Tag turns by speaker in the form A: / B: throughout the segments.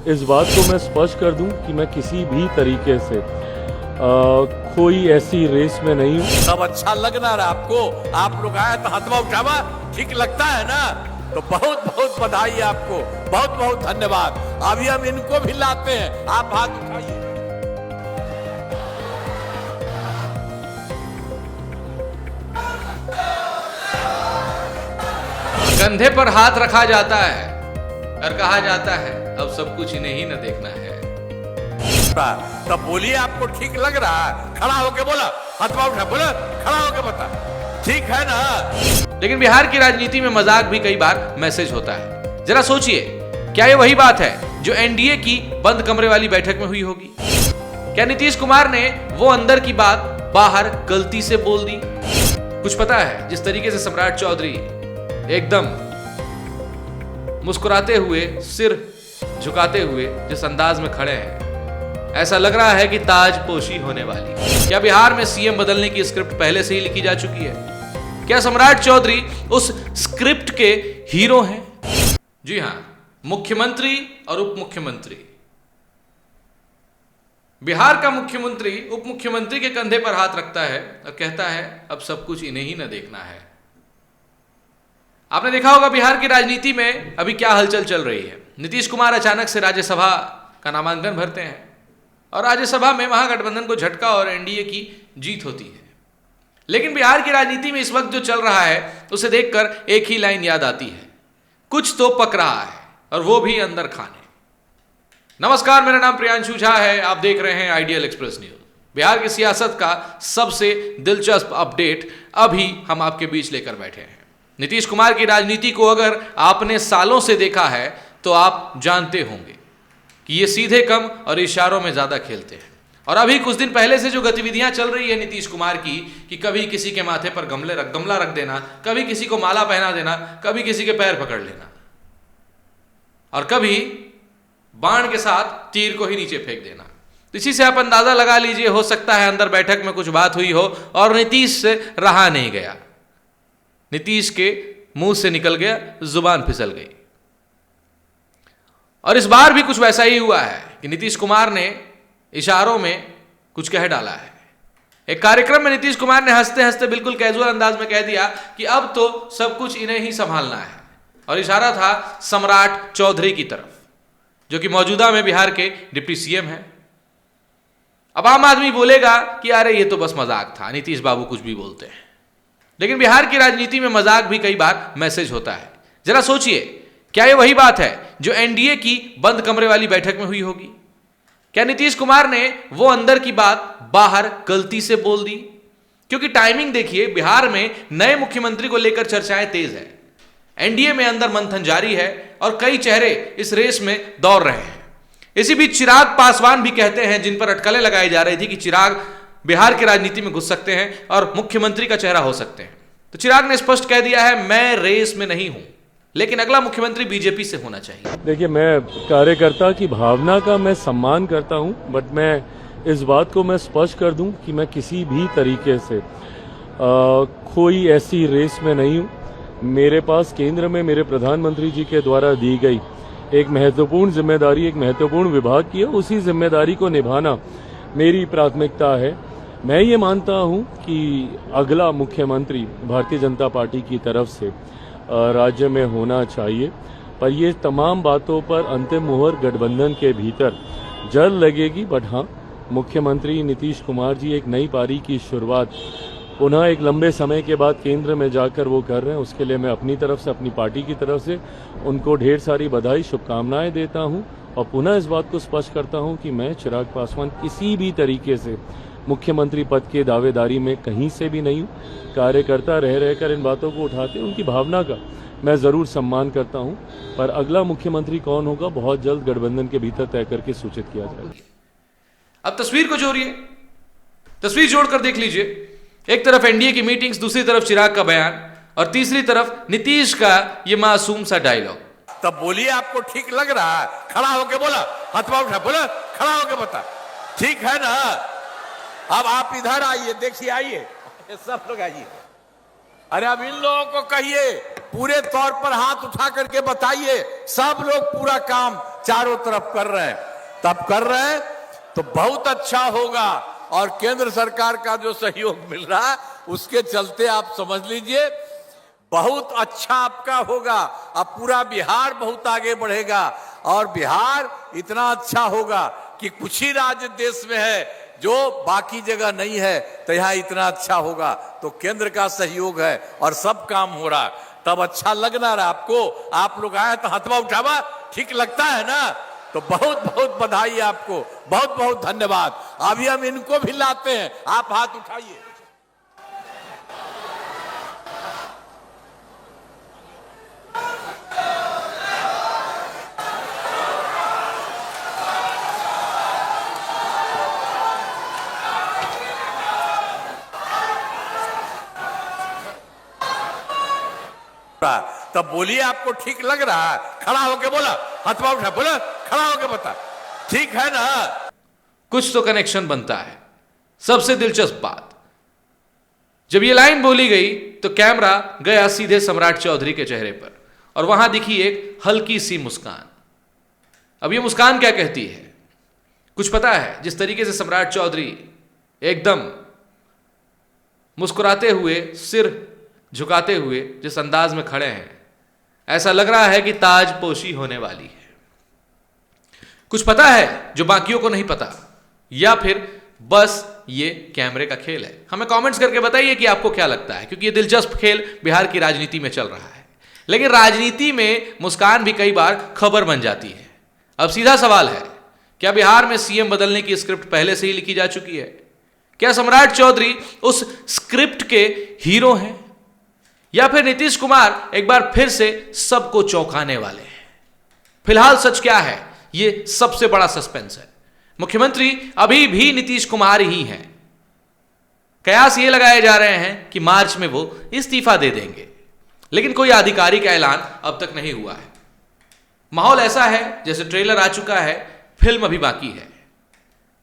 A: इस बात को मैं स्पष्ट कर दूं कि मैं किसी भी तरीके से कोई ऐसी रेस में नहीं हूं।
B: सब अच्छा लग ना रहा आपको, आप लोग आए तो हथवा उठावा, ठीक लगता है ना, तो बहुत बहुत बधाई आपको, बहुत बहुत धन्यवाद। अभी हम इनको भी लाते हैं, आप हाथ उठाइए।
C: कंधे पर हाथ रखा जाता है और कहा जाता है अब सब कुछ इन्हें ही न देखना है।
B: तब बोलिए आपको ठीक लग रहा है, खड़ा होके बोला, हथवा उठा, बोला खड़ा होके बता, ठीक है ना।
C: लेकिन बिहार की राजनीति में मजाक भी कई बार मैसेज होता है। जरा सोचिए, क्या ये वही बात है जो एनडीए की बंद कमरे वाली बैठक में हुई होगी? क्या नीतीश कुमार ने वो अंदर की बात बाहर गलती से बोल दी? कुछ पता है, जिस तरीके से सम्राट चौधरी एकदम मुस्कुराते हुए, सिर झुकाते हुए जिस अंदाज में खड़े हैं, ऐसा लग रहा है कि ताजपोशी होने वाली। क्या बिहार में सीएम बदलने की स्क्रिप्ट पहले से ही लिखी जा चुकी है? क्या सम्राट चौधरी उस स्क्रिप्ट के हीरो हैं? जी हां, मुख्यमंत्री और उप मुख्यमंत्री। बिहार का मुख्यमंत्री उप मुख्यमंत्री के कंधे पर हाथ रखता है और कहता है अब सब कुछ इन्हें ही न देखना है। आपने देखा होगा बिहार की राजनीति में अभी क्या हलचल चल रही है। नीतीश कुमार अचानक से राज्यसभा का नामांकन भरते हैं और राज्यसभा में महागठबंधन को झटका और एनडीए की जीत होती है। लेकिन बिहार की राजनीति में इस वक्त जो चल रहा है उसे देखकर एक ही लाइन याद आती है, कुछ तो पक रहा है और वो भी अंदर खाने। नमस्कार, मेरा नाम प्रियांशु झा है, आप देख रहे हैं आइडियल एक्सप्रेस न्यूज। बिहार की सियासत का सबसे दिलचस्प अपडेट अभी हम आपके बीच लेकर बैठे हैं। नीतीश कुमार की राजनीति को अगर आपने सालों से देखा है तो आप जानते होंगे कि ये सीधे कम और इशारों में ज्यादा खेलते हैं। और अभी कुछ दिन पहले से जो गतिविधियां चल रही है नीतीश कुमार की, कि कभी किसी के माथे पर गमला रख देना, कभी किसी को माला पहना देना, कभी किसी के पैर पकड़ लेना और कभी बाण के साथ तीर को ही नीचे फेंक देना। तो इसी से आप अंदाजा लगा लीजिए, हो सकता है अंदर बैठक में कुछ बात हुई हो और नीतीश से रहा नहीं गया, नीतीश के मुंह से निकल गया, जुबान फिसल गई। और इस बार भी कुछ वैसा ही हुआ है कि नीतीश कुमार ने इशारों में कुछ कह डाला है। एक कार्यक्रम में नीतीश कुमार ने हंसते हंसते बिल्कुल कैजुअल अंदाज में कह दिया कि अब तो सब कुछ इन्हें ही संभालना है, और इशारा था सम्राट चौधरी की तरफ, जो कि मौजूदा में बिहार के डिप्टी सीएम हैं। अब आम आदमी बोलेगा कि अरे ये तो बस मजाक था, नीतीश बाबू कुछ भी बोलते हैं। लेकिन बिहार की राजनीति में मजाक भी कई बार मैसेज होता है। जरा सोचिए, क्या ये वही बात है जो एनडीए की बंद कमरे वाली बैठक में हुई होगी? क्या नीतीश कुमार ने वो अंदर की बात बाहर गलती से बोल दी? क्योंकि टाइमिंग देखिए, बिहार में नए मुख्यमंत्री को लेकर चर्चाएं तेज है, एनडीए में अंदर मंथन जारी है और कई चेहरे इस रेस में दौड़ रहे हैं। इसी बीच चिराग पासवान भी कहते हैं, जिन पर अटकलें लगाई जा रही थी कि चिराग बिहार की राजनीति में घुस सकते हैं और मुख्यमंत्री का चेहरा हो सकते हैं, तो चिराग ने स्पष्ट कह दिया है मैं रेस में नहीं हूं, लेकिन अगला मुख्यमंत्री बीजेपी से होना चाहिए।
A: देखिए, मैं कार्यकर्ता की भावना का मैं सम्मान करता हूं, बट मैं इस बात को मैं स्पष्ट कर दूं कि मैं किसी भी तरीके से कोई ऐसी रेस में नहीं हूं। मेरे पास केंद्र में मेरे प्रधानमंत्री जी के द्वारा दी गई एक महत्वपूर्ण जिम्मेदारी, एक महत्वपूर्ण विभाग की है, उसी जिम्मेदारी को निभाना मेरी प्राथमिकता है। मैं ये मानता हूं कि अगला मुख्यमंत्री भारतीय जनता पार्टी की तरफ से राज्य में होना चाहिए, पर ये तमाम बातों पर अंतिम मुहर गठबंधन के भीतर जल्द लगेगी। बट हाँ, मुख्यमंत्री नीतीश कुमार जी एक नई पारी की शुरुआत पुनः एक लंबे समय के बाद केंद्र में जाकर वो कर रहे हैं, उसके लिए मैं अपनी तरफ से, अपनी पार्टी की तरफ से उनको ढेर सारी बधाई, शुभकामनाएं देता हूं। और पुनः इस बात को स्पष्ट करता हूं कि मैं चिराग पासवान किसी भी तरीके से मुख्यमंत्री पद के दावेदारी में कहीं से भी नहीं हूं। कार्यकर्ता रह रहकर इन बातों को उठाते हैं, उनकी भावना का मैं जरूर सम्मान करता हूं, पर अगला मुख्यमंत्री कौन होगा बहुत जल्द गठबंधन के भीतर तय करके सूचित किया जाएगा।
C: अब तस्वीर को जोड़िए, तस्वीर जोड़कर देख लीजिए। एक तरफ एनडीए की मीटिंग्स, दूसरी तरफ चिराग का बयान और तीसरी तरफ नीतीश का ये मासूम सा डायलॉग।
B: तब बोलिए आपको ठीक लग रहा है, खड़ा होके बोला, हथवा उठा, बोला खड़ा होके बता, ठीक है ना। अब आप इधर आइए, देखिए, आइए सब लोग आइए। अरे अब इन लोगों को कहिए पूरे तौर पर हाथ उठा करके बताइए, सब लोग पूरा काम चारों तरफ कर रहे हैं। तब कर रहे हैं तो बहुत अच्छा होगा। और केंद्र सरकार का जो सहयोग मिल रहा है उसके चलते आप समझ लीजिए बहुत अच्छा आपका होगा। अब पूरा बिहार बहुत आगे बढ़ेगा और बिहार इतना अच्छा होगा कि कुछ ही राज्य देश में है जो बाकी जगह नहीं है, तो यहां इतना अच्छा होगा। तो केंद्र का सहयोग है और सब काम हो रहा, तब अच्छा लगना रहा आपको। आप लोग आए तो हथवा उठावा, ठीक लगता है ना? तो बहुत बहुत बधाई आपको, बहुत बहुत धन्यवाद। अभी हम इनको भी लाते हैं, आप हाथ उठाइए। तब बोलिए आपको ठीक लग रहा है? खड़ा होके बोला, हथवा उठा, बोला, खड़ा होके बता, ठीक है ना?
C: कुछ तो कनेक्शन बनता है। सबसे दिलचस्प बात, जब ये लाइन बोली गई तो कैमरा गया सीधे सम्राट चौधरी के चेहरे पर और वहां दिखी एक हल्की सी मुस्कान। अब ये मुस्कान क्या कहती है? कुछ पता है? जिस तरीके से सम्राट चौधरी एकदम मुस्कुराते हुए, सिर झुकाते हुए जिस अंदाज में खड़े हैं, ऐसा लग रहा है कि ताजपोशी होने वाली है। कुछ पता है जो बाकियों को नहीं पता, या फिर बस ये कैमरे का खेल है? हमें कमेंट्स करके बताइए कि आपको क्या लगता है, क्योंकि ये दिलचस्प खेल बिहार की राजनीति में चल रहा है। लेकिन राजनीति में मुस्कान भी कई बार खबर बन जाती है। अब सीधा सवाल है, क्या बिहार में सीएम बदलने की स्क्रिप्ट पहले से ही लिखी जा चुकी है? क्या सम्राट चौधरी उस स्क्रिप्ट के हीरो हैं, या फिर नीतीश कुमार एक बार फिर से सबको चौंकाने वाले हैं? फिलहाल सच क्या है, यह सबसे बड़ा सस्पेंस है। मुख्यमंत्री अभी भी नीतीश कुमार ही हैं। कयास ये लगाए जा रहे हैं कि मार्च में वो इस्तीफा दे देंगे, लेकिन कोई आधिकारिक ऐलान अब तक नहीं हुआ है। माहौल ऐसा है जैसे ट्रेलर आ चुका है, फिल्म अभी बाकी है।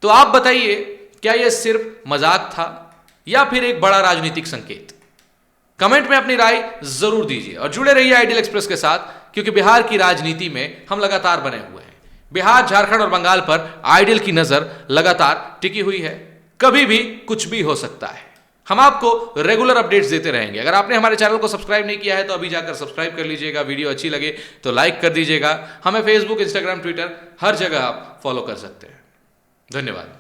C: तो आप बताइए, क्या यह सिर्फ मजाक था या फिर एक बड़ा राजनीतिक संकेत? कमेंट में अपनी राय जरूर दीजिए और जुड़े रहिए आइडियल एक्सप्रेस के साथ, क्योंकि बिहार की राजनीति में हम लगातार बने हुए हैं। बिहार, झारखंड और बंगाल पर आइडियल की नजर लगातार टिकी हुई है। कभी भी कुछ भी हो सकता है। हम आपको रेगुलर अपडेट्स देते रहेंगे। अगर आपने हमारे चैनल को सब्सक्राइब नहीं किया है तो अभी जाकर सब्सक्राइब कर लीजिएगा। वीडियो अच्छी लगे तो लाइक कर दीजिएगा। हमें फेसबुक, इंस्टाग्राम, ट्विटर हर जगह आप फॉलो कर सकते हैं। धन्यवाद।